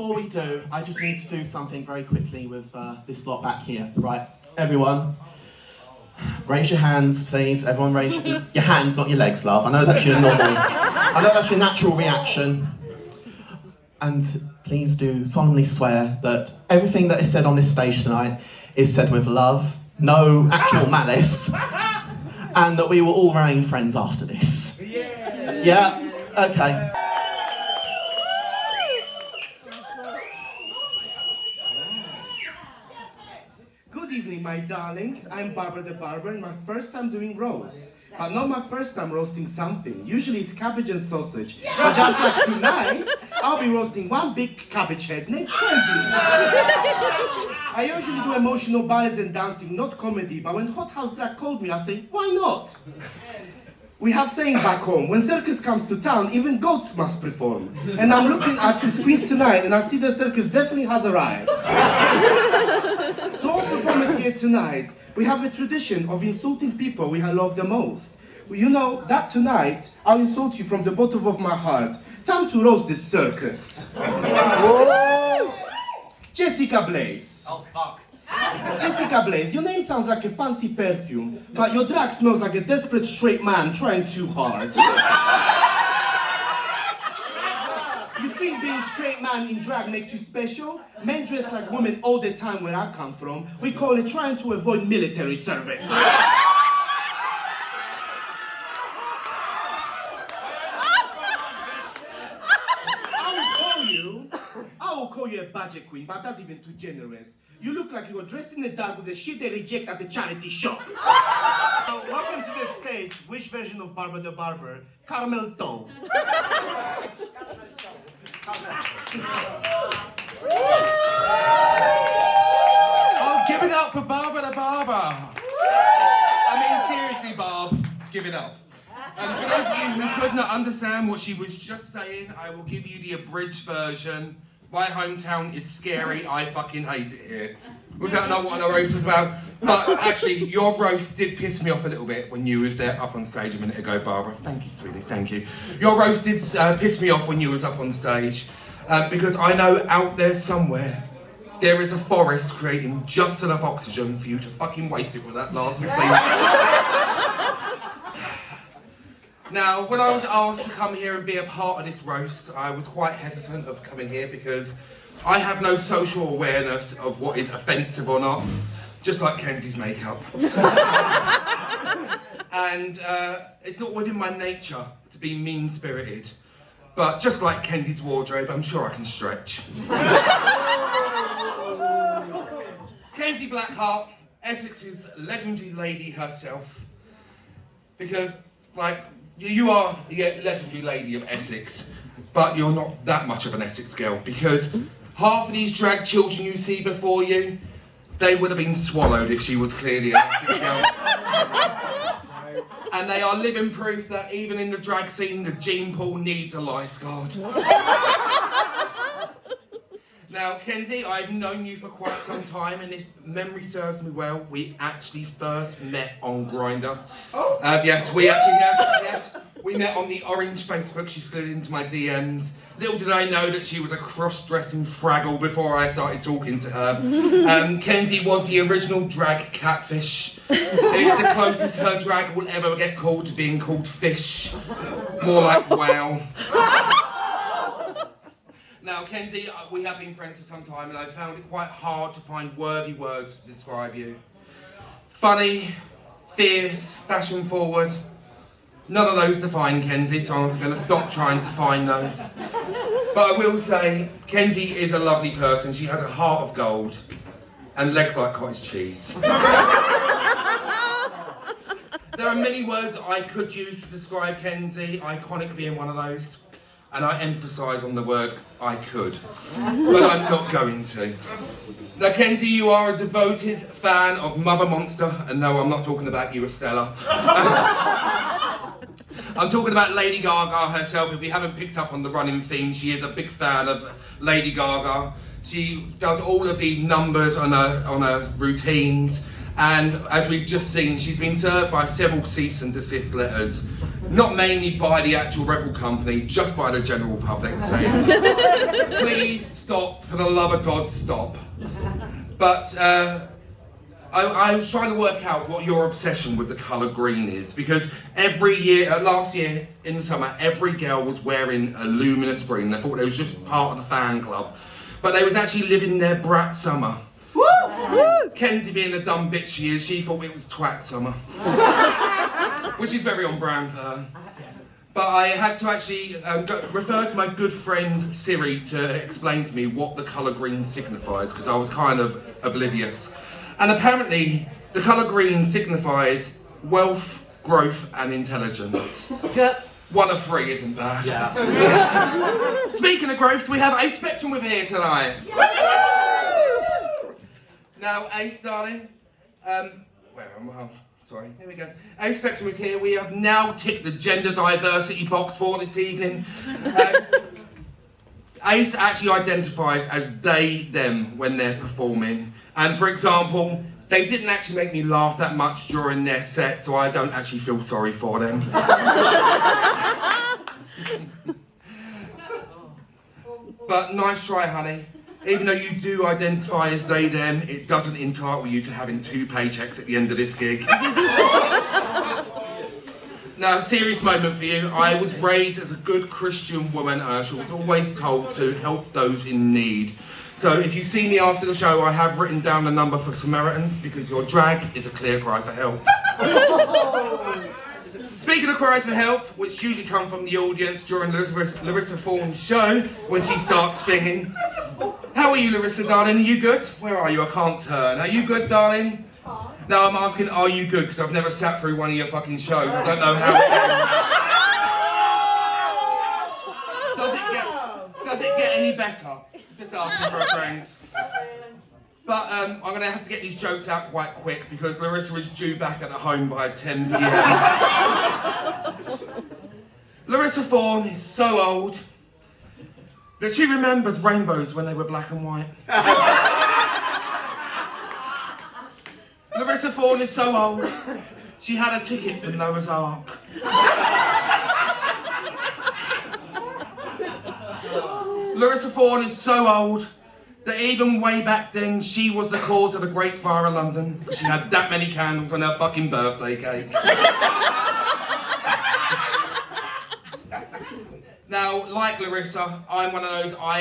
before we do, I just need to do something very quickly with this lot back here. Right, everyone, raise your hands, please. Everyone raise your hands, not your legs, love. I know that's your natural reaction. And please do solemnly swear that everything that is said on this stage tonight is said with love, no actual malice, and that we will all remain friends after this. Yeah? Okay. Good evening, my darlings. I'm Barbara the Barber, and my first time doing roast. But not my first time roasting something. Usually it's cabbage and sausage. But just like tonight, I'll be roasting one big cabbage head named Candy. I usually do emotional ballads and dancing, not comedy. But when Hot House Drag called me, I say, why not? We have saying back home, when circus comes to town, even goats must perform. And I'm looking at the screens tonight, and I see the circus definitely has arrived. So all performers here tonight, we have a tradition of insulting people we love the most. You know that tonight, I'll insult you from the bottom of my heart. Time to roast this circus. Jessica Blaze. Oh, fuck. Jessica Blaze, your name sounds like a fancy perfume, but your drag smells like a desperate straight man trying too hard. You think being straight man in drag makes you special? Men dress like women all the time where I come from. We call it trying to avoid military service. I will call you a budget queen, but that's even too generous. You look like you're dressed in the dark with the shit they reject at the charity shop. So, welcome to the stage, which version of Barbara the Barber? Caramel Toe. Oh, give it up for Barbara the Barber. I mean, seriously, Barb, give it up. And for those of you who could not understand what she was just saying, I will give you the abridged version. My hometown is scary, I fucking hate it here. We don't know what a roast was about, but actually, your roast did piss me off a little bit when you was there up on stage a minute ago, Barbara. Thank you, sweetie, thank you. Your roast did piss me off when you was up on stage, because I know out there somewhere, there is a forest creating just enough oxygen for you to fucking waste it with that last 15 minutes. Now, when I was asked to come here and be a part of this roast, I was quite hesitant of coming here because I have no social awareness of what is offensive or not, just like Kenzie's makeup. And it's not within my nature to be mean-spirited, but just like Kenzie's wardrobe, I'm sure I can stretch. Kenzie Blackheart, Essex's legendary lady herself, because, like, you are the legendary lady of Essex, but you're not that much of an Essex girl, because half of these drag children you see before you, they would have been swallowed if she was clearly an Essex girl. And they are living proof that even in the drag scene, the gene pool needs a lifeguard. Now, Kenzie, I've known you for quite some time, and if memory serves me well, we actually first met on Grindr. Yes, we met on the orange Facebook. She slid into my DMs. Little did I know that she was a cross-dressing Fraggle before I started talking to her. Kenzie was the original drag catfish. It's the closest her drag will ever get called to being called fish. More like wow. Now, Kenzie, we have been friends for some time, and I found it quite hard to find worthy words to describe you. Funny, fierce, fashion-forward. None of those define Kenzie, so I'm going to stop trying to find those. But I will say, Kenzie is a lovely person. She has a heart of gold and legs like cottage cheese. There are many words I could use to describe Kenzie, iconic being one of those. And I emphasise on the word I could, but I'm not going to. Now, Kenzie, you are a devoted fan of Mother Monster, and no, I'm not talking about you, Estella. I'm talking about Lady Gaga herself. If you haven't picked up on the running theme, she is a big fan of Lady Gaga. She does all of the numbers on her routines, And as we've just seen, she's been served by several cease and desist letters, not mainly by the actual record company, just by the general public saying, please stop, for the love of God, stop. But I was trying to work out what your obsession with the colour green is, because every year, last year in the summer, every girl was wearing a luminous green. They thought they was just part of the fan club, but they was actually living their brat summer. Kenzie, being the dumb bitch she is, she thought it was twat summer, which is very on brand for her. But I had to actually refer to my good friend Siri to explain to me what the colour green signifies, because I was kind of oblivious. And apparently, the colour green signifies wealth, growth, and intelligence. One of three isn't bad. Yeah. Speaking of growths, we have Ace Spectrum with here tonight. Now, Ace, darling, where am I? Sorry, here we go. Ace Spectrum is here. We have now ticked the gender diversity box for this evening. Ace actually identifies as they, them when they're performing. And for example, they didn't actually make me laugh that much during their set, so I don't actually feel sorry for them. But nice try, honey. Even though you do identify as they, them, it doesn't entitle you to having 2 paychecks at the end of this gig. Now, a serious moment for you. I was raised as a good Christian woman. She was always told to help those in need. So if you see me after the show, I have written down the number for Samaritans, because your drag is a clear cry for help. Speaking of cries for help, which usually come from the audience during Larissa Vaughan's show, when she starts singing. How are you, Larissa, darling? Are you good? Where are you? I can't turn. Are you good, darling? No, I'm asking, are you good? Because I've never sat through one of your fucking shows. I don't know how it ends. Does it get any better? Just asking for a friend. But I'm going to have to get these jokes out quite quick, because Larissa is due back at the home by 10 p.m. Larissa Vaughan is so old that she remembers rainbows when they were black and white. Larissa Vaughan is so old, she had a ticket for Noah's Ark. Larissa Vaughan is so old that even way back then, she was the cause of the Great Fire of London, because she had that many candles on her fucking birthday cake. Now, like Larissa, I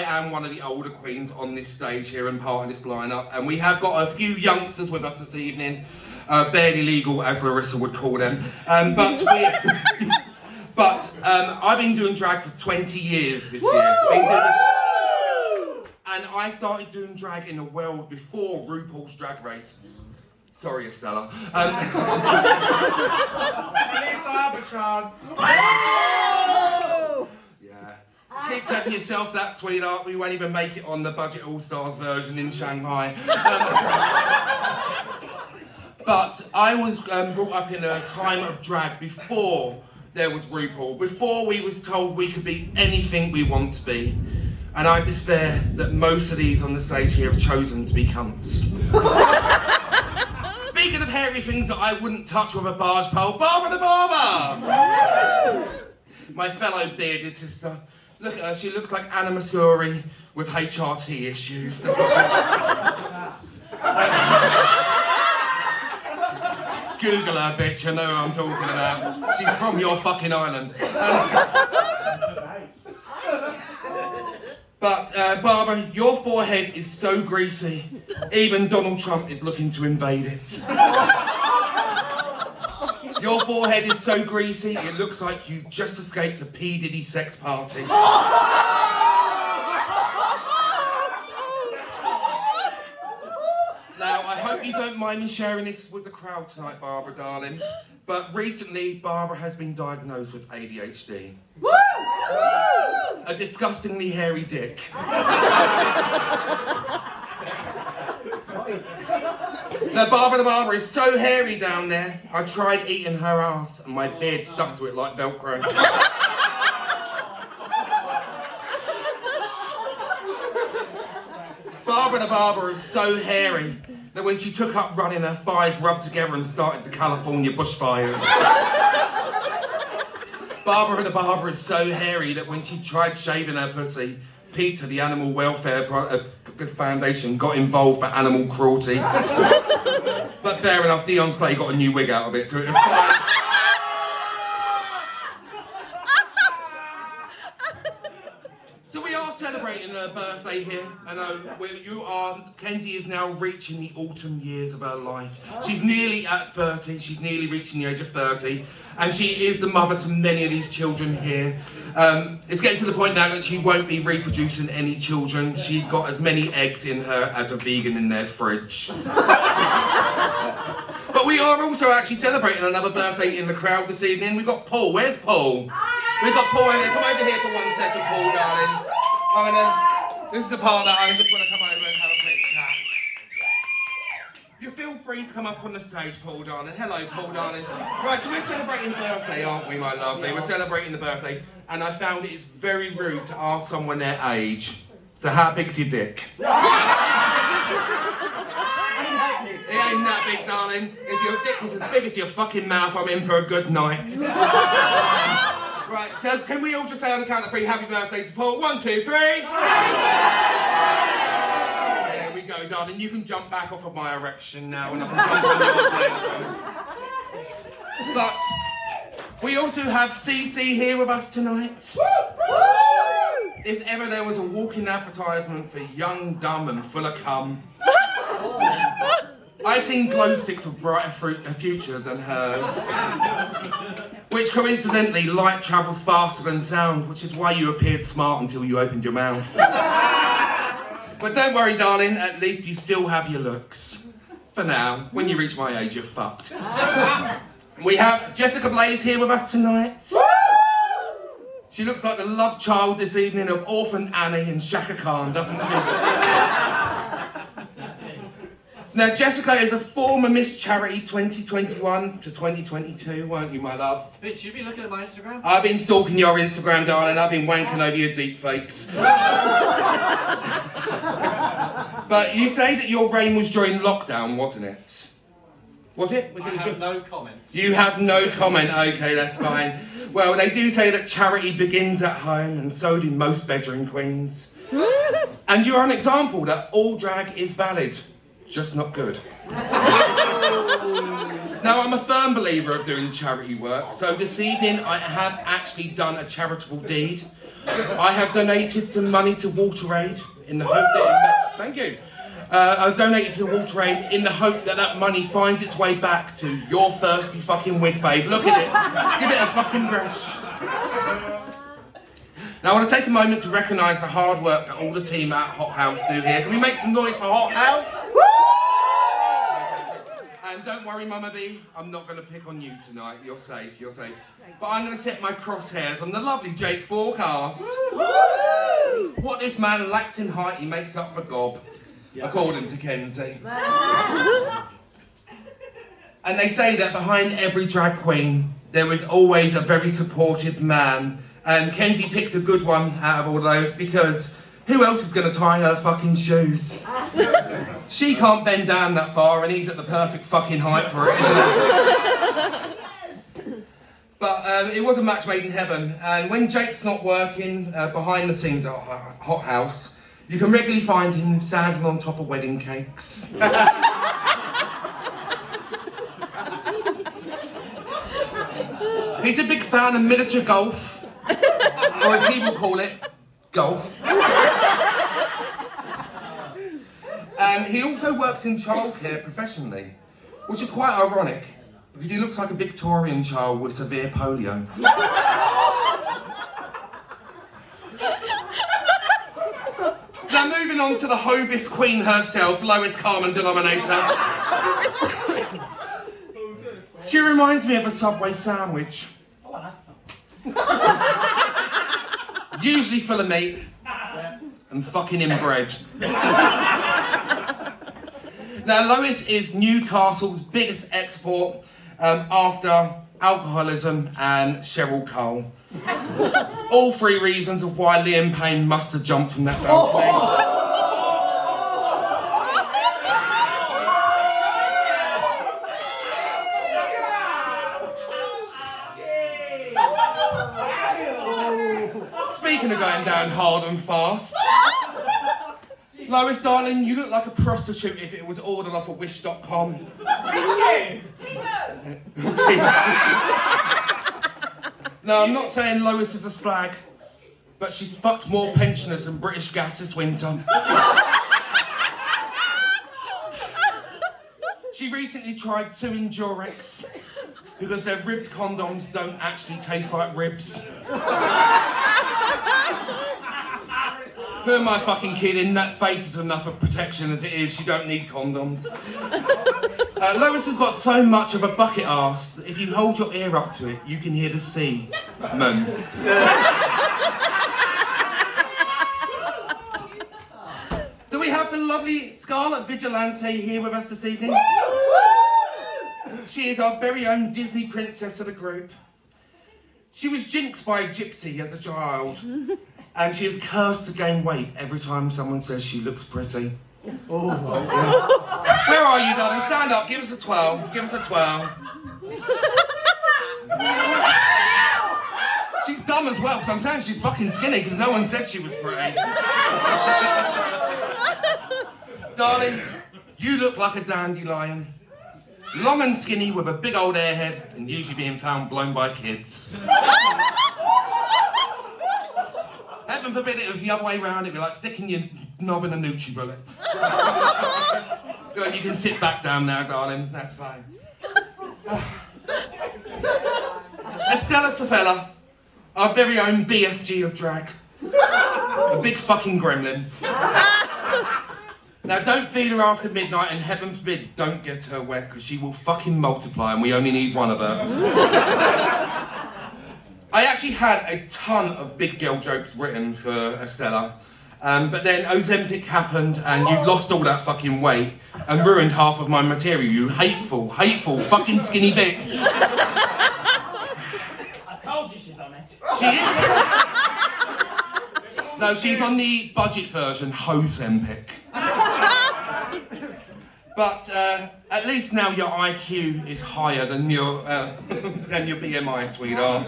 am one of the older queens on this stage here and part of this lineup, and we have got a few youngsters with us this evening, barely legal, as Larissa would call them. But I've been doing drag for 20 years this year. And I started doing drag in the world before RuPaul's Drag Race. Sorry, Estella. Yeah. Keep telling yourself that, sweetheart. We won't even make it on the Budget All-Stars version in Shanghai. But I was brought up in a time of drag before there was RuPaul, before we was told we could be anything we want to be. And I despair that most of these on the stage here have chosen to be cunts. Speaking of hairy things that I wouldn't touch with a barge pole, Barbara the Barber! My fellow bearded sister. Look at her, she looks like Anna Muscuri with HRT issues. Google her, bitch, I know who I'm talking about. She's from your fucking island. But, Barbara, your forehead is so greasy, even Donald Trump is looking to invade it. Your forehead is so greasy, it looks like you've just escaped a P. Diddy sex party. Now, I hope you don't mind me sharing this with the crowd tonight, Barbara, darling, but recently, Barbara has been diagnosed with ADHD. Woo! A disgustingly hairy dick. Now, Barbara the Barber is so hairy down there, I tried eating her ass and my beard stuck to it like Velcro. Barbara the Barber is so hairy That when she took up running, her thighs rubbed together and started the California bushfires. Barbara the Barber is so hairy that when she tried shaving her pussy, Peter, the Animal Welfare Foundation, got involved for animal cruelty. But fair enough, Dion Slay got a new wig out of it, so it was fine. So we are celebrating her birthday here. I know where you are. Kenzie is now reaching the autumn years of her life. She's nearly at 30. She's nearly reaching the age of 30. And she is the mother to many of these children here. It's getting to the point now that she won't be reproducing any children. She's got as many eggs in her as a vegan in their fridge. But we are also actually celebrating another birthday in the crowd this evening. We've got Paul. Where's Paul? We've got Paul over there. Come over here for 1 second, Paul, darling. This is the part that I just want to come over and have a quick chat. You feel free to come up on the stage, Paul, darling. Hello, Paul, darling. Right, so we're celebrating the birthday, aren't we, my lovely? We're celebrating the birthday, and I found it's very rude to ask someone their age. So how big's your dick? It ain't that big, darling. If your dick was as big as your fucking mouth, I'm in for a good night. Right, so can we all just say on the count of 3, happy birthday to Paul? 1, 2, 3. There we go, darling. You can jump back off of my erection now, and I can jump on yours later. But we also have Cece here with us tonight. If ever there was a walking advertisement for young, dumb, and full of cum, I've seen glow sticks with brighter future than hers. Which coincidentally, light travels faster than sound, which is why you appeared smart until you opened your mouth. But don't worry, darling, at least you still have your looks. For now, when you reach my age, you're fucked. We have Jessica Blaze here with us tonight. She looks like the love child this evening of Orphan Annie and Shaka Khan, doesn't she? Now, Jessica is a former Miss Charity 2021 to 2022, weren't you, my love? Bitch, you been looking at my Instagram? I've been stalking your Instagram, darling. I've been wanking over your deep fakes. But you say that your reign was during lockdown, wasn't it? Was it? I have no comment. You have no comment. Okay, that's fine. Well, they do say that charity begins at home, and so do most bedroom queens. And you're an example that all drag is valid. Just not good. Now, I'm a firm believer of doing charity work, so this evening I have actually done a charitable deed. I have donated some money to WaterAid in the hope that... Thank you. I've donated to WaterAid in the hope that that money finds its way back to your thirsty fucking wig, babe. Look at it. Give it a fucking brush. Now, I want to take a moment to recognise the hard work that all the team at Hot House do here. Can we make some noise for Hot House? And don't worry, Mama B, I'm not going to pick on you tonight. You're safe, you're safe. But I'm going to set my crosshairs on the lovely Jake Forecast. What this man lacks in height, he makes up for gob, according to Kenzie. And they say that behind every drag queen, there is always a very supportive man. And Kenzie picked a good one out of all those because who else is going to tie her fucking shoes? She can't bend down that far and he's at the perfect fucking height for it, isn't it? But it was a match made in heaven. And when Jake's not working behind the scenes at Hot House, you can regularly find him standing on top of wedding cakes. He's a big fan of miniature golf, or as he will call it, golf. And he also works in childcare professionally, which is quite ironic, because he looks like a Victorian child with severe polio. Now moving on to the Hovis Queen herself, lowest common denominator. She reminds me of a Subway sandwich. Usually full of meat and fucking inbred. Now, Lois is Newcastle's biggest export after alcoholism and Cheryl Cole. All 3 reasons of why Liam Payne must have jumped from that balcony. Speaking of going down hard and fast, Lois, darling, you look like a prostitute if it was ordered off of Wish.com. No, I'm not saying Lois is a slag, but she's fucked more pensioners than British Gas this winter. She recently tried suing Durex because their ribbed condoms don't actually taste like ribs. Who am I fucking kidding? That face is enough of protection as it is. She don't need condoms. Lois has got so much of a bucket arse that if you hold your ear up to it, you can hear the sea. Man. So we have the lovely Scarlet Vigilante here with us this evening. She is our very own Disney princess of the group. She was jinxed by a gypsy as a child, and she is cursed to gain weight every time someone says she looks pretty. Oh. Yeah. Where are you, darling? Stand up, give us a twirl, give us a twirl. She's dumb as well, because I'm saying she's fucking skinny, because no one said she was pretty. Darling, you look like a dandelion. Long and skinny with a big old airhead and usually being found blown by kids. Heaven forbid it was the other way round, it'd be like sticking your knob in a Nutribullet. Good, you can sit back down now, darling, that's fine. Estella Safella, our very own BFG of drag. A big fucking gremlin. Now, don't feed her after midnight, and heaven forbid, don't get her wet, because she will fucking multiply, and we only need one of her. I actually had a ton of big girl jokes written for Estella, but then Ozempic happened, and you've lost all that fucking weight, and ruined half of my material, you hateful, hateful, fucking skinny bitch. I told you she's on it. She is? No, she's on the budget version, Ozempic. But at least now your IQ is higher than your BMI, sweetheart.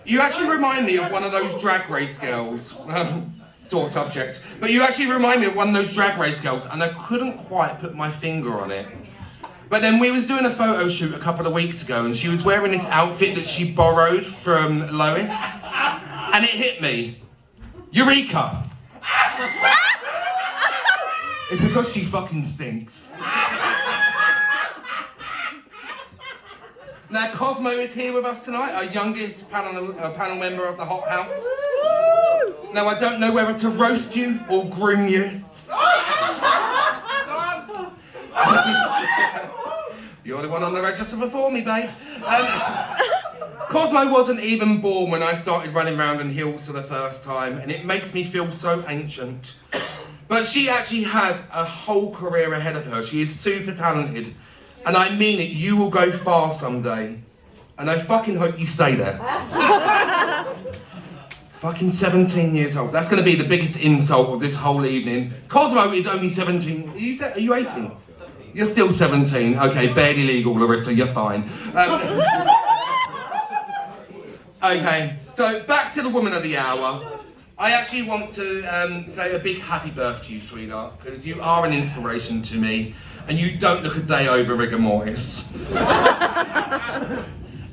You actually remind me of one of those drag race girls. Sore subject. But you actually remind me of one of those drag race girls, and I couldn't quite put my finger on it. But then we was doing a photo shoot a couple of weeks ago, and she was wearing this outfit that she borrowed from Lois, and it hit me. Eureka! It's because she fucking stinks. Now, Cosmo is here with us tonight, our youngest panel member of the Hot House. Now, I don't know whether to roast you or groom you. You're the one on the register before me, babe. Cosmo wasn't even born when I started running around in heels for the first time, and it makes me feel so ancient. But she actually has a whole career ahead of her. She is super talented. And I mean it, you will go far someday. And I fucking hope you stay there. Fucking 17 years old. That's going to be the biggest insult of this whole evening. Cosmo is only 17. Are you 18? 17. You're still 17. Okay, barely legal, Larissa, you're fine. Okay, so back to the woman of the hour. I actually want to say a big happy birthday to you, sweetheart, because you are an inspiration to me, and you don't look a day over rigor mortis. And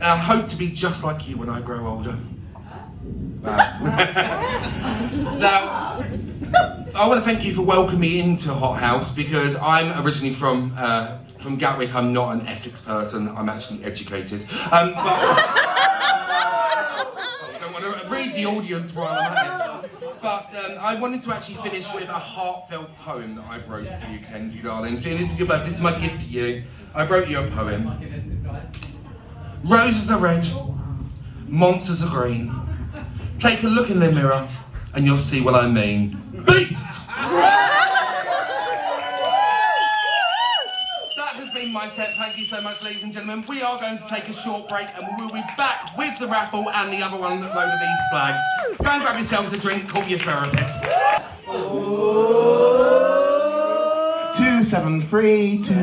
I hope to be just like you when I grow older. Now, I want to thank you for welcoming me into Hot House, because I'm originally from Gatwick. I'm not an Essex person, I'm actually educated. But I don't want to read the audience while I'm at it. But I wanted to actually finish with a heartfelt poem that I've wrote for you, Kenzie, darling. See, this is your birthday, this is my gift to you. I wrote you a poem. Roses are red, monsters are green. Take a look in the mirror and you'll see what I mean. Beast! That has been my set. Thank you so much, ladies and gentlemen. We are going to take a short break, and we will be back with the raffle and the other one that loaded these flags. Go and grab yourselves a drink, call your therapist. 273 2.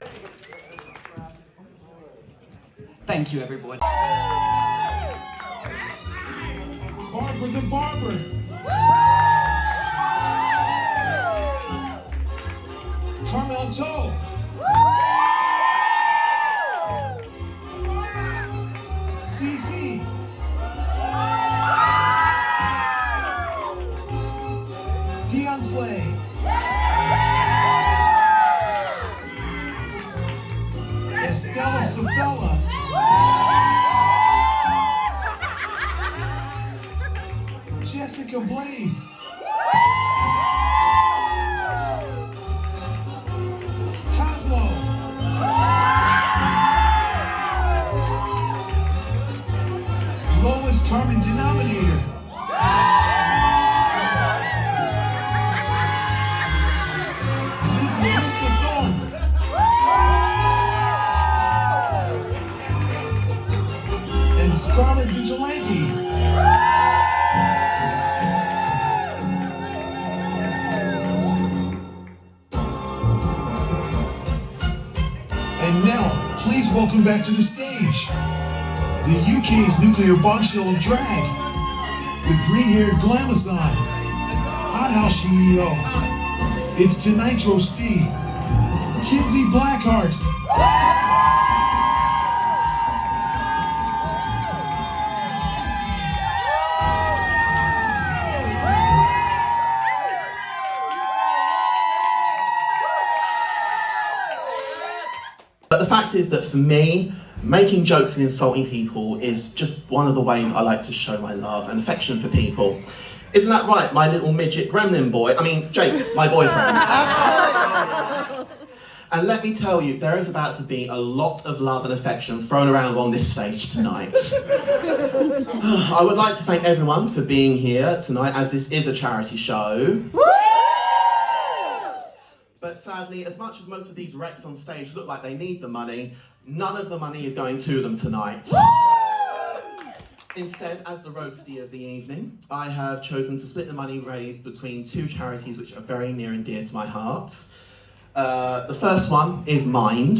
Thank you. you, everybody. Barbara the Barber. Carmel Toe. CC. Dion Slay. Estella Sabella. Jessica Blaze. Cosmo. Lowest common denominator. Liz Melissa Thorne. And Scarlet Vigilante. And now, please welcome back to the stage, the UK's nuclear bombshell of drag, the green-haired glamazon, Hot House CEO. It's Tonitro Steve, Kinsey Blackheart. But the fact is that for me, making jokes and insulting people is just one of the ways I like to show my love and affection for people. Isn't that right, my little midget gremlin boy? I mean, Jake, my boyfriend. And let me tell you, there is about to be a lot of love and affection thrown around on this stage tonight. I would like to thank everyone for being here tonight, as this is a charity show. But sadly, as much as most of these wrecks on stage look like they need the money, none of the money is going to them tonight. Instead, as the roastie of the evening, I have chosen to split the money raised between two charities which are very near and dear to my heart. The first one is Mind.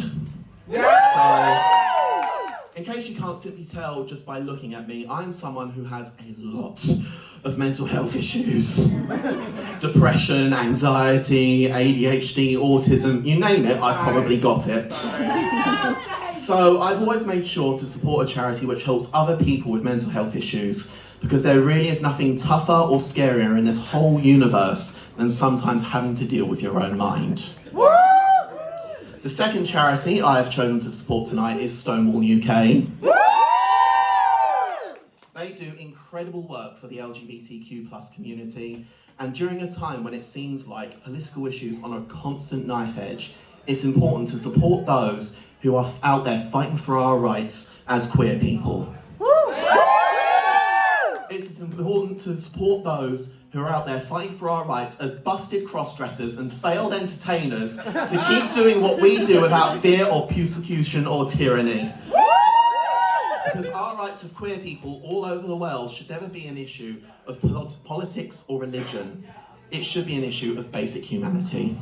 So, in case you can't simply tell just by looking at me, I'm someone who has a lot of mental health issues. Depression, anxiety, ADHD, autism, you name it, I've probably got it. So I've always made sure to support a charity which helps other people with mental health issues, because there really is nothing tougher or scarier in this whole universe than sometimes having to deal with your own mind. The second charity I have chosen to support tonight is Stonewall UK. They do incredible work for the LGBTQ+ community, and during a time when it seems like political issues are on a constant knife edge, it's important to support those who are out there fighting for our rights as queer people. It's important to support those who are out there fighting for our rights as busted cross-dressers and failed entertainers to keep doing what we do without fear or persecution or tyranny. Because our rights as queer people all over the world should never be an issue of politics or religion. It should be an issue of basic humanity.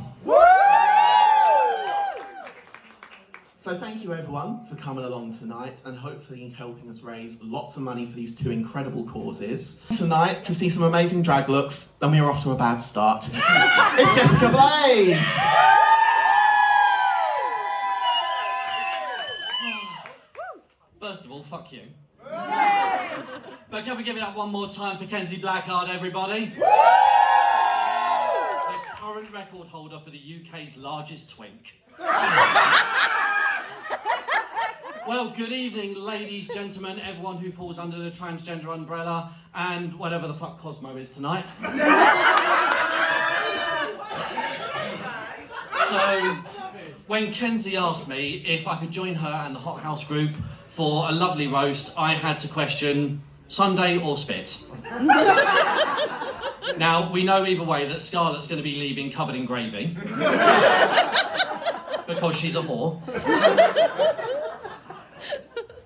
So thank you everyone for coming along tonight and hopefully helping us raise lots of money for these two incredible causes. Tonight, to see some amazing drag looks, then we were off to a bad start. It's Jessica Blaze! First of all, fuck you. But can we give it up one more time for Kinsey Blackheart, everybody? The current record holder for the UK's largest twink. Well, good evening, ladies, gentlemen, everyone who falls under the transgender umbrella, and whatever the fuck Cosmo is tonight. So, when Kinsey asked me if I could join her and the Hot House group for a lovely roast, I had to question Sunday or spit. Now, we know either way that Scarlett's going to be leaving covered in gravy. Because she's a whore.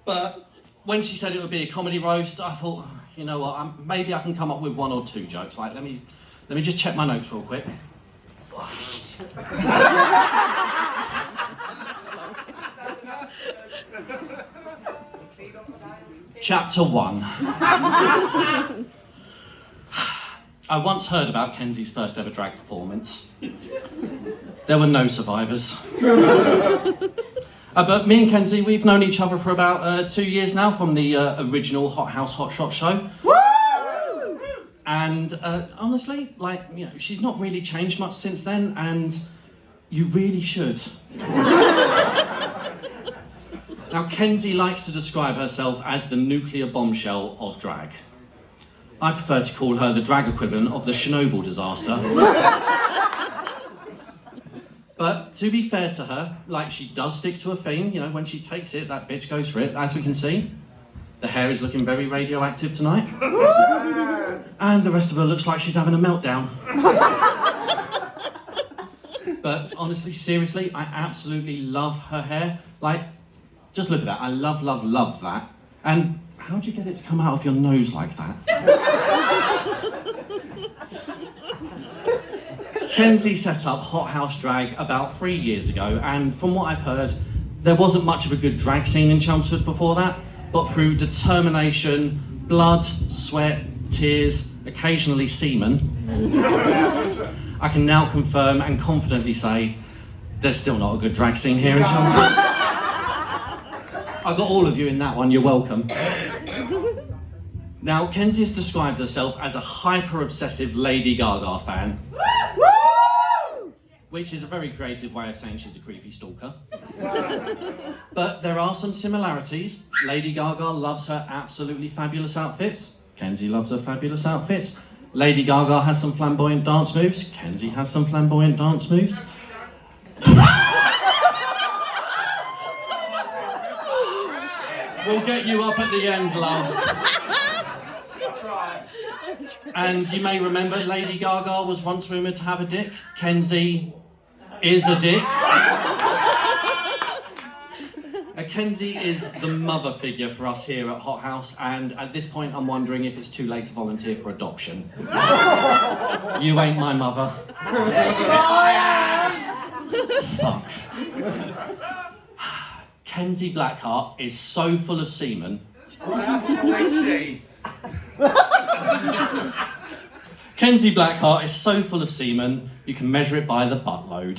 But when she said it would be a comedy roast, I thought, you know what, maybe I can come up with one or two jokes. Like, let me just check my notes real quick. Chapter 1. I once heard about Kenzie's first ever drag performance. There were no survivors. But me and Kenzie, we've known each other for about 2 years now from the original Hot House Hot Shot show. And honestly, like, you know, she's not really changed much since then, and you really should. Now, Kenzie likes to describe herself as the nuclear bombshell of drag. I prefer to call her the drag equivalent of the Chernobyl disaster. But to be fair to her, like, she does stick to a theme. You know, when she takes it, that bitch goes for it. As we can see, the hair is looking very radioactive tonight. And the rest of her looks like she's having a meltdown. But honestly, seriously, I absolutely love her hair. Like, just look at that. I love, love, love that. And how'd you get it to come out of your nose like that? Kenzie set up Hot House Drag about 3 years ago, and from what I've heard, there wasn't much of a good drag scene in Chelmsford before that, but through determination, blood, sweat, tears, occasionally semen, I can now confirm and confidently say there's still not a good drag scene here in Chelmsford. I got all of you in that one, you're welcome. Now, Kenzie has described herself as a hyper-obsessive Lady Gaga fan. Which is a very creative way of saying she's a creepy stalker. But there are some similarities. Lady Gaga loves her absolutely fabulous outfits. Kenzie loves her fabulous outfits. Lady Gaga has some flamboyant dance moves. Kenzie has some flamboyant dance moves. We'll get you up at the end, love. And you may remember Lady Gaga was once rumoured to have a dick. Kenzie is a dick. Kenzie is the mother figure for us here at Hot House, and at this point I'm wondering if it's too late to volunteer for adoption. You ain't my mother. Fuck. Kenzie Blackheart is so full of semen. Kenzie Blackheart is so full of semen, you can measure it by the buttload.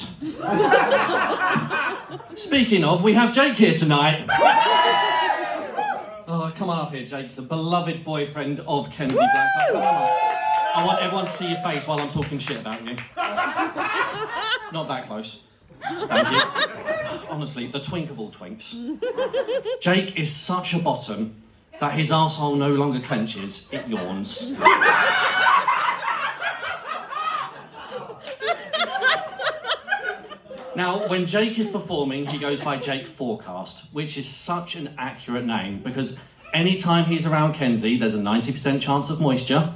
Speaking of, we have Jake here tonight. Oh, come on up here, Jake, the beloved boyfriend of Kenzie Blackheart. Come on up. I want everyone to see your face while I'm talking shit about you. Not that close. Thank you. Honestly, the twink of all twinks. Jake is such a bottom that his arsehole no longer clenches, it yawns. Now, when Jake is performing, he goes by Jake Forecast, which is such an accurate name because anytime he's around Kenzie, there's a 90% chance of moisture.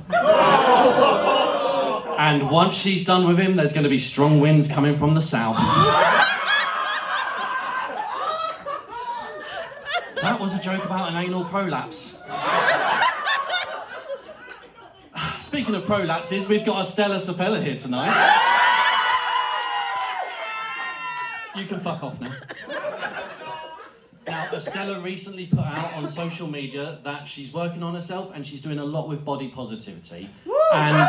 And once she's done with him, there's going to be strong winds coming from the south. That was a joke about an anal prolapse. Speaking of prolapses, we've got Estella Sapella here tonight. You can fuck off now. Now, Estella recently put out on social media that she's working on herself and she's doing a lot with body positivity. And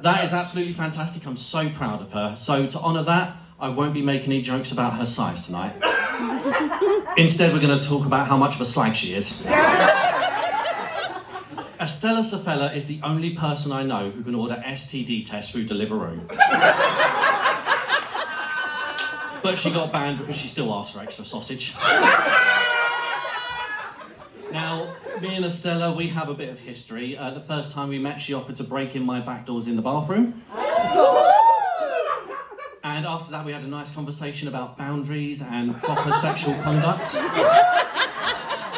that is absolutely fantastic. I'm so proud of her. So to honour that, I won't be making any jokes about her size tonight. Instead, we're going to talk about how much of a slag she is. Estella Sapella is the only person I know who can order STD tests through Deliveroo. But she got banned because she still asked for extra sausage. Now, me and Estella, we have a bit of history. The first time we met, she offered to break in my back doors in the bathroom. And after that, we had a nice conversation about boundaries and proper sexual conduct.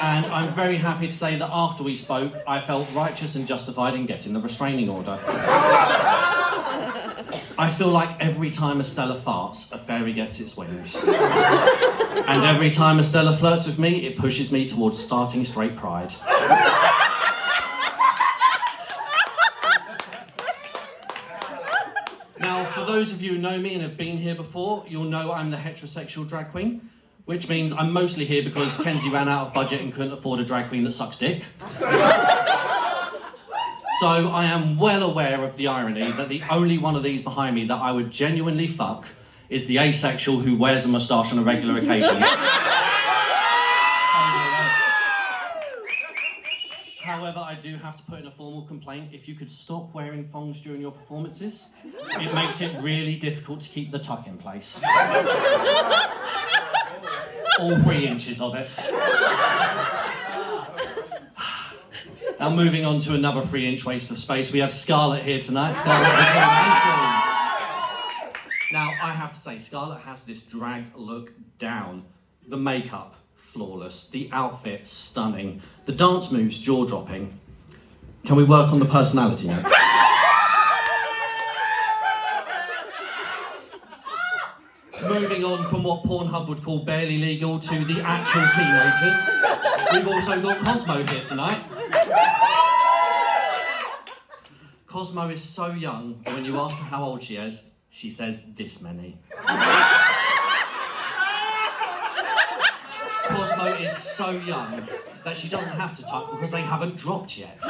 And I'm very happy to say that after we spoke, I felt righteous and justified in getting the restraining order. I feel like every time Estella farts, a fairy gets its wings. And every time Estella flirts with me, it pushes me towards starting straight pride. Now, for those of you who know me and have been here before, you'll know I'm the heterosexual drag queen. which means I'm mostly here because Kenzie ran out of budget and couldn't afford a drag queen that sucks dick. So I am well aware of the irony that the only one of these behind me that I would genuinely fuck is the asexual who wears a moustache on a regular occasion. However, I do have to put in a formal complaint. If you could stop wearing thongs during your performances, it makes it really difficult to keep the tuck in place. All 3 inches of it. Now moving on to another 3-inch waste of space, we have Scarlett here tonight. Scarlett Vigilante. Now, I have to say, Scarlett has this drag look down. The makeup, flawless. The outfit, stunning. The dance moves, jaw-dropping. Can we work on the personality next? Moving on from what Pornhub would call barely legal to the actual teenagers, we've also got Cosmo here tonight. Cosmo is so young that when you ask her how old she is, she says this many. Cosmo is so young that she doesn't have to tuck because they haven't dropped yet.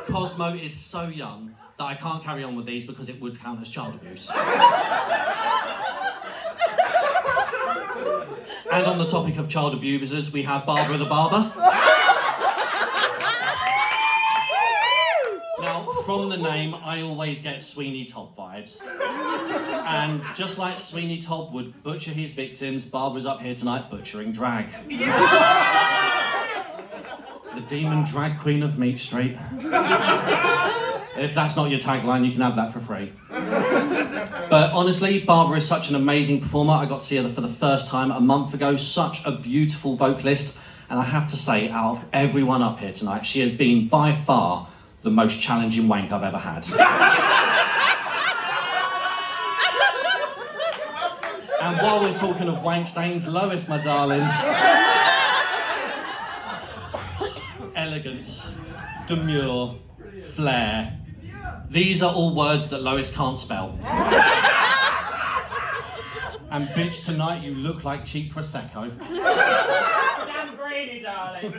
Cosmo is so young that I can't carry on with these because it would count as child abuse. And on the topic of child abusers, we have Barbara the Barber. Now, from the name, I always get Sweeney Todd vibes. And just like Sweeney Todd would butcher his victims, Barbara's up here tonight butchering drag. The demon drag queen of Meat Street. If that's not your tagline, you can have that for free. But honestly, Barbara is such an amazing performer. I got to see her for the first time a month ago. Such a beautiful vocalist. And I have to say, out of everyone up here tonight, she has been by far the most challenging wank I've ever had. And while we're talking of wank stains, Lois, my darling. Elegance, demure, flair. These are all words that Lois can't spell. And bitch, tonight you look like cheap Prosecco. Damn greedy, darling.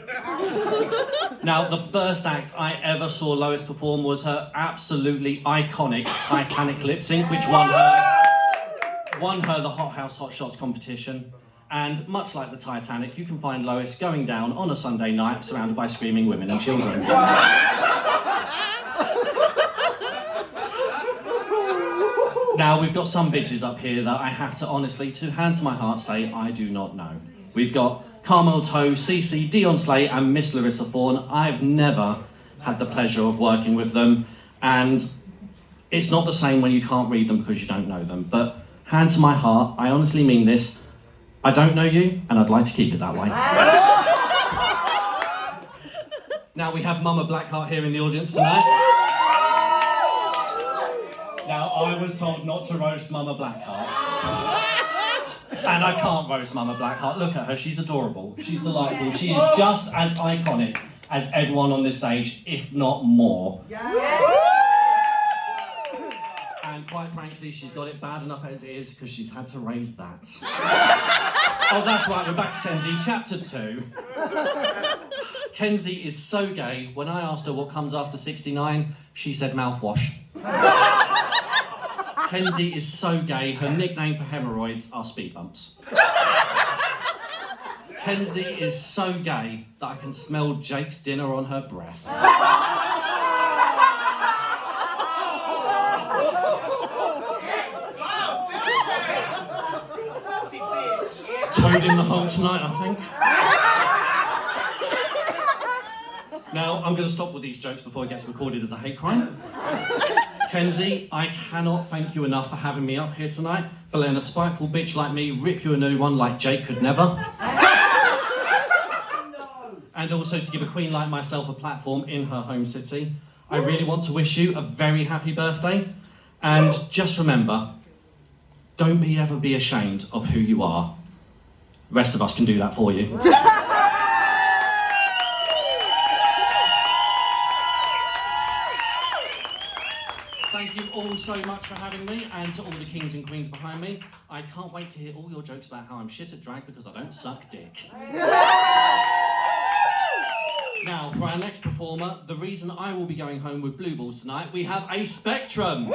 Now, the first act I ever saw Lois perform was her absolutely iconic Titanic lip sync, which won her the Hot House Hot Shots competition. And much like the Titanic, you can find Lois going down on a Sunday night surrounded by screaming women and children. Now, we've got some bitches up here that I have to honestly, to hand to my heart, say I do not know. We've got Carmel Toe, Cece, Dion Slay, and Miss Larissa Fawn. I've never had the pleasure of working with them, and it's not the same when you can't read them because you don't know them. But hand to my heart, I honestly mean this. I don't know you, and I'd like to keep it that way. Now we have Mama Blackheart here in the audience tonight. Now, I was told not to roast Mama Blackheart. And I can't roast Mama Blackheart. Look at her, she's adorable, she's delightful, she is just as iconic as everyone on this stage, if not more. And quite frankly, she's got it bad enough as it is because she's had to raise that. Oh, that's right, we're back to Kenzie, chapter 2. Kenzie is so gay, when I asked her what comes after 69, she said mouthwash. Kenzie is so gay, her nickname for hemorrhoids are speed bumps. Kenzie is so gay that I can smell Jake's dinner on her breath. Toad in the hole tonight, I think. Now, I'm going to stop with these jokes before it gets recorded as a hate crime. Kenzie, I cannot thank you enough for having me up here tonight, for letting a spiteful bitch like me rip you a new one like Jake could never. And also to give a queen like myself a platform in her home city. I really want to wish you a very happy birthday. And just remember, don't ever be ashamed of who you are. The rest of us can do that for you. Thank you all so much for having me, and to all the kings and queens behind me. I can't wait to hear all your jokes about how I'm shit at drag because I don't suck dick. Now, for our next performer, the reason I will be going home with blue balls tonight, we have a Spectrum.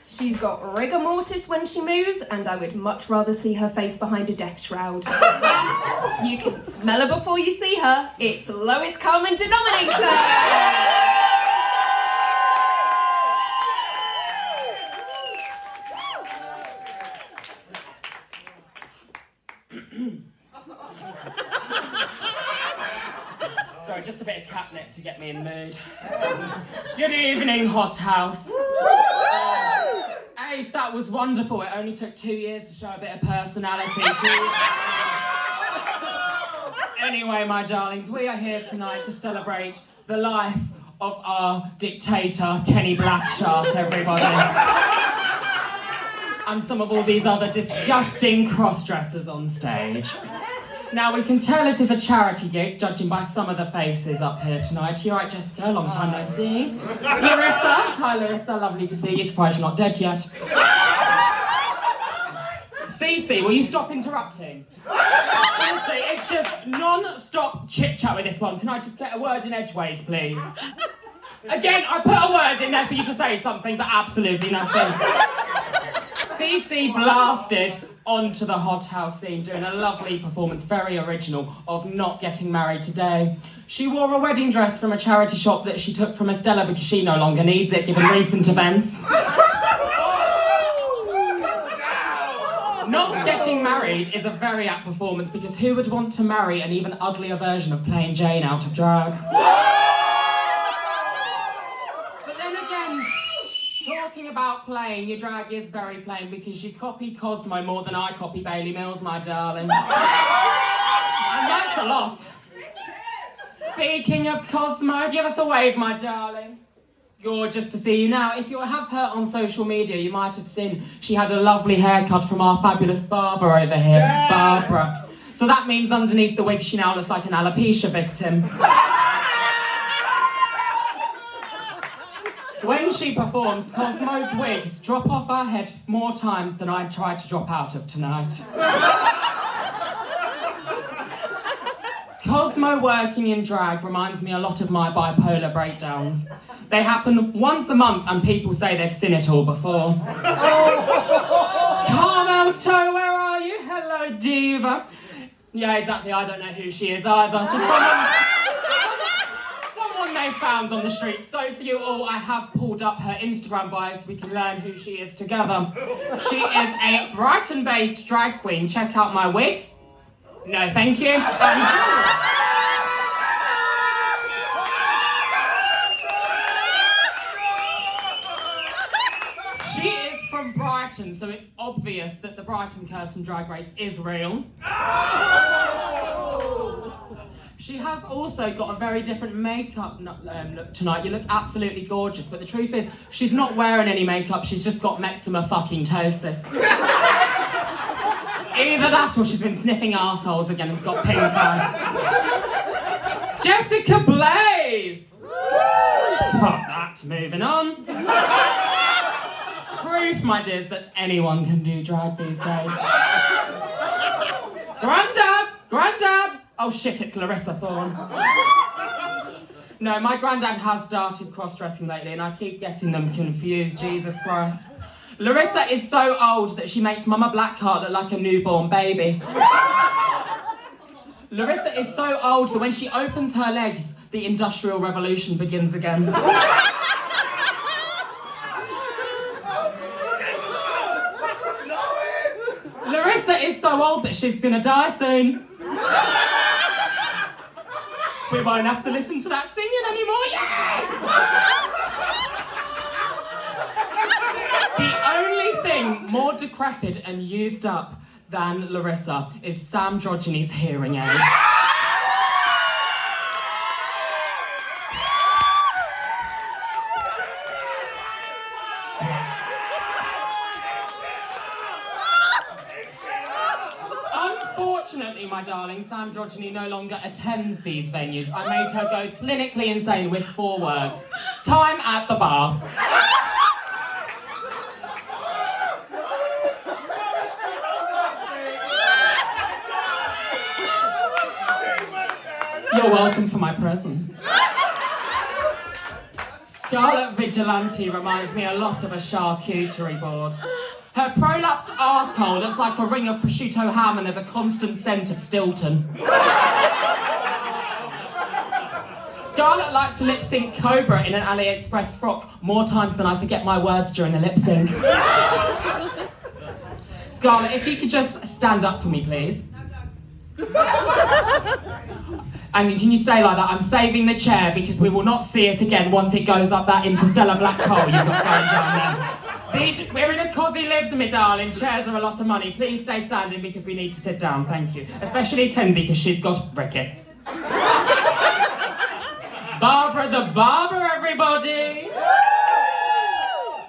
She's got rigor mortis when she moves, and I would much rather see her face behind a death shroud. You can smell her before you see her. It's the lowest common denominator. Sorry, just a bit of catnip to get me in the mood. Good evening, Hot House. Ace, that was wonderful. It only took 2 years to show a bit of personality. Jesus. Anyway, my darlings, we are here tonight to celebrate the life of our dictator, Kenny Blackshart, everybody. And some of all these other disgusting cross-dressers on stage. Now, we can tell it is a charity gig, judging by some of the faces up here tonight. You all right, Jessica? Long time no see. Larissa? Hi, Larissa. Lovely to see you. Surprised you're not dead yet. Cece, will you stop interrupting? Honestly, it's just non-stop chit-chat with this one. Can I just get a word in edgeways, please? Again, I put a word in there for you to say something, but absolutely nothing. Cece blasted onto the Hot House scene, doing a lovely performance, very original, of Not Getting Married Today. She wore a wedding dress from a charity shop that she took from Estella because she no longer needs it, given recent events. Not Getting Married is a very apt performance because who would want to marry an even uglier version of Plain Jane out of drag? But then again, talking about plain, your drag is very plain because you copy Cosmo more than I copy Bailey Mills, my darling. And that's a lot. Speaking of Cosmo, give us a wave, my darling. Gorgeous to see you. Now, if you have her on social media, you might have seen she had a lovely haircut from our fabulous barber over here, Barbara. So that means underneath the wig, she now looks like an alopecia victim. When she performs, Cosmo's wigs drop off her head more times than I've tried to drop out of tonight. Cosmo working in drag reminds me a lot of my bipolar breakdowns. They happen once a month and people say they've seen it all before. Carmel Toe, where are you? Hello, diva. Yeah, exactly, I don't know who she is either. It's just someone they found on the street. So for you all, I have pulled up her Instagram bio so we can learn who she is together. She is a Brighton-based drag queen. Check out my wigs. No, thank you. She is from Brighton, so it's obvious that the Brighton curse from Drag Race is real. She has also got a very different makeup look tonight. You look absolutely gorgeous, but the truth is, she's not wearing any makeup, she's just got Mexima fucking ptosis. Either that or she's been sniffing arseholes again and's got pink eye. Jessica Blaze! Fuck that, moving on. Proof, my dears, that anyone can do drag these days. Grandad! Oh shit, it's Larissa Thorne. No, my granddad has started cross-dressing lately and I keep getting them confused, Jesus Christ. Larissa is so old that she makes Mama Blackheart look like a newborn baby. Larissa is so old that when she opens her legs, the Industrial Revolution begins again. Larissa is so old that she's gonna die soon. We won't have to listen to that singing anymore, yes! The only thing more decrepit and used up than Larissa is Sam Drogeny's hearing aid. Unfortunately, my darling, Sandrogyny no longer attends these venues. I made her go clinically insane with 4 words. Time at the bar. You're welcome for my presence. Scarlet Vigilante reminds me a lot of a charcuterie board. Her prolapsed arsehole looks like a ring of prosciutto ham and there's a constant scent of Stilton. Scarlet likes to lip sync Cobra in an AliExpress frock more times than I forget my words during a lip sync. Scarlet, if you could just stand up for me, please. And can you stay like that? I'm saving the chair because we will not see it again once it goes up that interstellar black hole you've got going down there. We're in a cosy lives, my darling. Chairs are a lot of money. Please stay standing because we need to sit down, thank you. Especially Kenzie because she's got rickets. Barbara the Barber, everybody!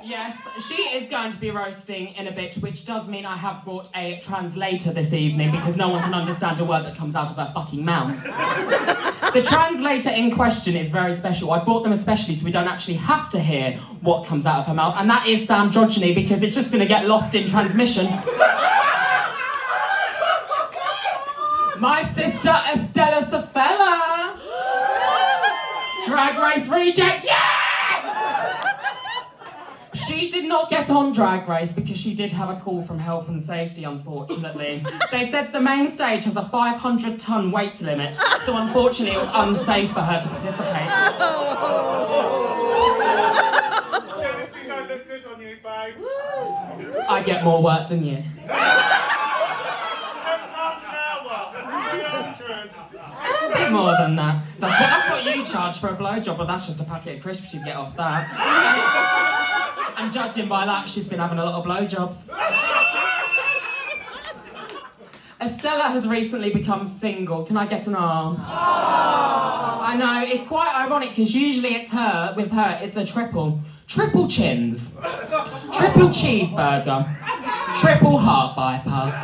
Yes, she is going to be roasting in a bit, which does mean I have brought a translator this evening because no one can understand a word that comes out of her fucking mouth. The translator in question is very special. I brought them especially so we don't actually have to hear what comes out of her mouth, and that is Sandrogyny because it's just going to get lost in transmission. My sister Estella Safella! Drag Race reject, yes! She did not get on Drag Race because she did have a call from Health and Safety, unfortunately. They said the main stage has a 500-ton weight limit, so unfortunately it was unsafe for her to participate. Genesis, I look good on you, babe. I get more work than you. £10 an hour. 300. A bit more than that. That's what you charge for a blowjob, but that's just a packet of crisps you get off that. And judging by that, she's been having a lot of blowjobs. Estella has recently become single. Can I get an arm? I know, it's quite ironic because usually it's her, with her, it's a triple. Triple chins. Triple cheeseburger. Triple heart bypass.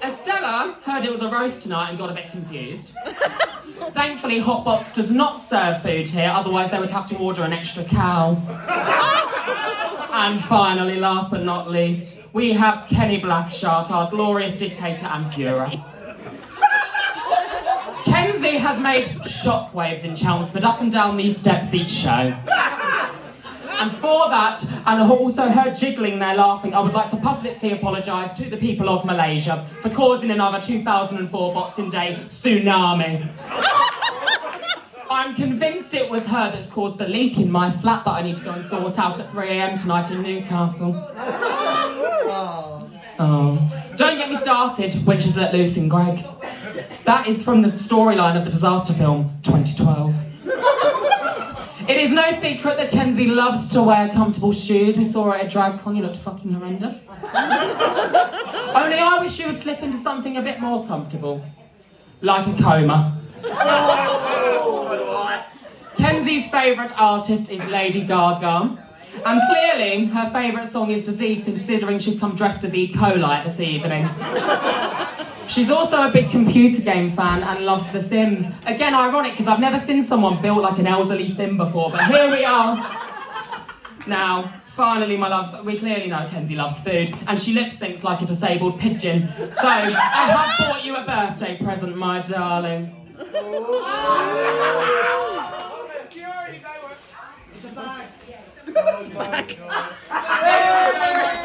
Estella heard it was a roast tonight and got a bit confused. Thankfully, Hotbox does not serve food here, otherwise they would have to order an extra cow. And finally, last but not least, we have Kenny Blackshart, our glorious dictator and Führer. Kenzie has made shockwaves in Chelmsford up and down these steps each show. And for that, and also her jiggling there laughing, I would like to publicly apologise to the people of Malaysia for causing another 2004 Boxing Day tsunami. I'm convinced it was her that's caused the leak in my flat that I need to go and sort out at 3 a.m. tonight in Newcastle. Oh. Don't get me started when she's let loose in Greg's. That is from the storyline of the disaster film 2012. It is no secret that Kenzie loves to wear comfortable shoes. We saw her at a drag con, you looked fucking horrendous. Only I wish you would slip into something a bit more comfortable. Like a coma. Kenzie's favourite artist is Lady Gaga. And clearly, her favourite song is Disease, considering she's come dressed as E. coli this evening. She's also a big computer game fan and loves The Sims. Again, ironic, because I've never seen someone built like an elderly Sim before, but here we are. Now, finally, my loves, we clearly know Kenzie loves food, and she lip syncs like a disabled pigeon. So, I have bought you a birthday present, my darling.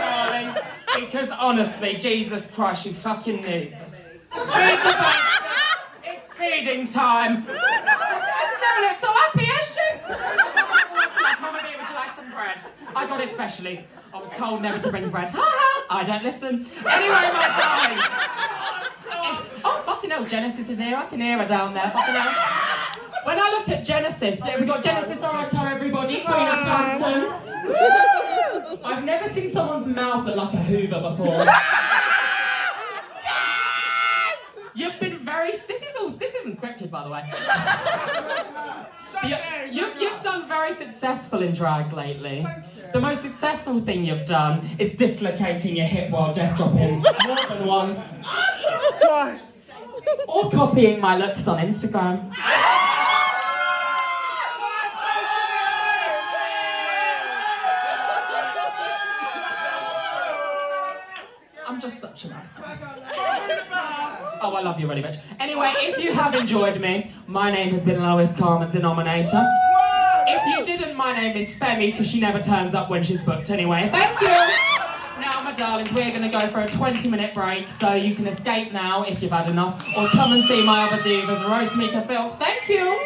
Darling, because honestly, Jesus Christ, you fucking need it. It's feeding time. She's never looked so happy, has she? Mama dear, would you like some bread? I got it specially. I was told never to bring bread. Ha ha! I don't listen. Anyway, my darling. Oh, fucking hell, Genesis is here. I can hear her down there. Fucking hell. When I look at Genesis, we've got Genesis Oracle, everybody, Queen of Stanton. I've never seen someone's mouth look like a Hoover before. You've been very... This isn't scripted, by the way. You've done very successful in drag lately. The most successful thing you've done is dislocating your hip while death dropping more than once. Twice. Or copying my looks on Instagram. I'm just such a man. Oh, I love you really much. Anyway, if you have enjoyed me, my name has been Lowest Common Denominator. If you didn't, my name is Femi, because she never turns up when she's booked anyway. Thank you! Now, my darlings, we're going to go for a 20-minute break, so you can escape now if you've had enough, or come and see my other divas roast me to filth. Thank you!